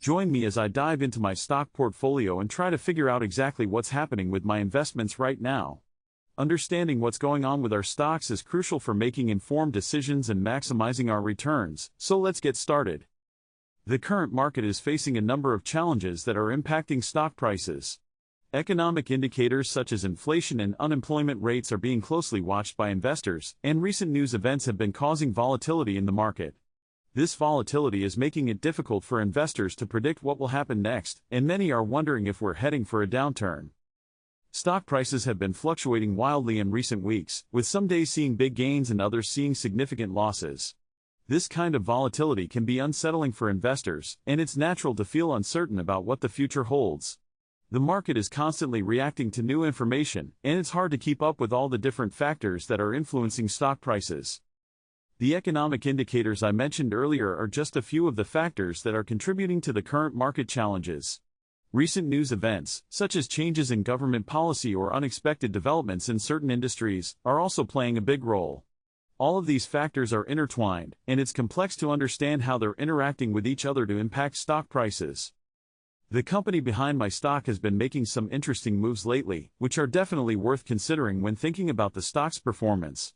Join me as I dive into my stock portfolio and try to figure out exactly what's happening with my investments right now. Understanding what's going on with our stocks is crucial for making informed decisions and maximizing our returns, so let's get started. The current market is facing a number of challenges that are impacting stock prices. Economic indicators such as inflation and unemployment rates are being closely watched by investors, and recent news events have been causing volatility in the market. This volatility is making it difficult for investors to predict what will happen next, and many are wondering if we're heading for a downturn. Stock prices have been fluctuating wildly in recent weeks, with some days seeing big gains and others seeing significant losses. This kind of volatility can be unsettling for investors, and it's natural to feel uncertain about what the future holds. The market is constantly reacting to new information, and it's hard to keep up with all the different factors that are influencing stock prices. The economic indicators I mentioned earlier are just a few of the factors that are contributing to the current market challenges. Recent news events, such as changes in government policy or unexpected developments in certain industries, are also playing a big role. All of these factors are intertwined, and it's complex to understand how they're interacting with each other to impact stock prices. The company behind my stock has been making some interesting moves lately, which are definitely worth considering when thinking about the stock's performance.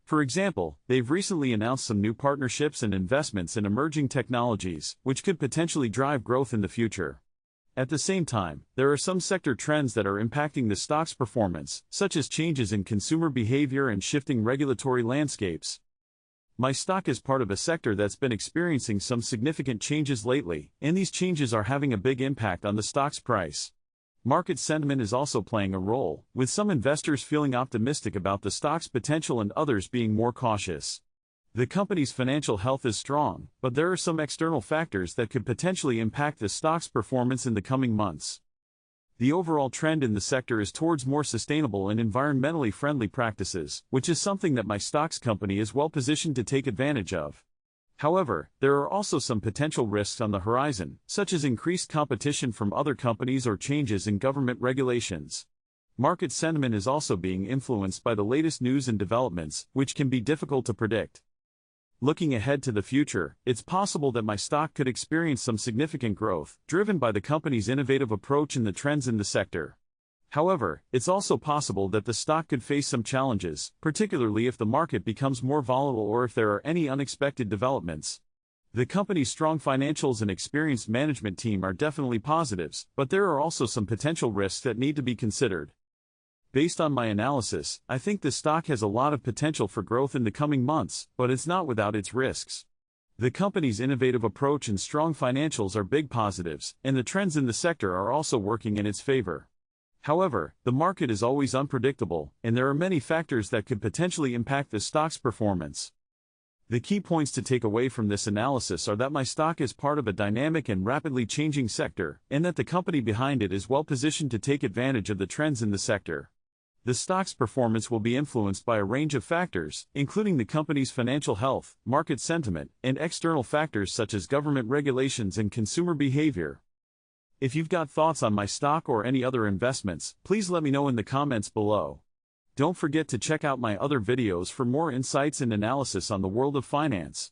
For example, they've recently announced some new partnerships and investments in emerging technologies, which could potentially drive growth in the future. At the same time, there are some sector trends that are impacting the stock's performance, such as changes in consumer behavior and shifting regulatory landscapes. My stock is part of a sector that's been experiencing some significant changes lately, and these changes are having a big impact on the stock's price. Market sentiment is also playing a role, with some investors feeling optimistic about the stock's potential and others being more cautious. The company's financial health is strong, but there are some external factors that could potentially impact the stock's performance in the coming months. The overall trend in the sector is towards more sustainable and environmentally friendly practices, which is something that my stocks company is well positioned to take advantage of. However, there are also some potential risks on the horizon, such as increased competition from other companies or changes in government regulations. Market sentiment is also being influenced by the latest news and developments, which can be difficult to predict. Looking ahead to the future, it's possible that my stock could experience some significant growth, driven by the company's innovative approach and the trends in the sector. However, it's also possible that the stock could face some challenges, particularly if the market becomes more volatile or if there are any unexpected developments. The company's strong financials and experienced management team are definitely positives, but there are also some potential risks that need to be considered. Based on my analysis, I think the stock has a lot of potential for growth in the coming months, but it's not without its risks. The company's innovative approach and strong financials are big positives, and the trends in the sector are also working in its favor. However, the market is always unpredictable, and there are many factors that could potentially impact the stock's performance. The key points to take away from this analysis are that my stock is part of a dynamic and rapidly changing sector, and that the company behind it is well positioned to take advantage of the trends in the sector. The stock's performance will be influenced by a range of factors, including the company's financial health, market sentiment, and external factors such as government regulations and consumer behavior. If you've got thoughts on my stock or any other investments, please let me know in the comments below. Don't forget to check out my other videos for more insights and analysis on the world of finance.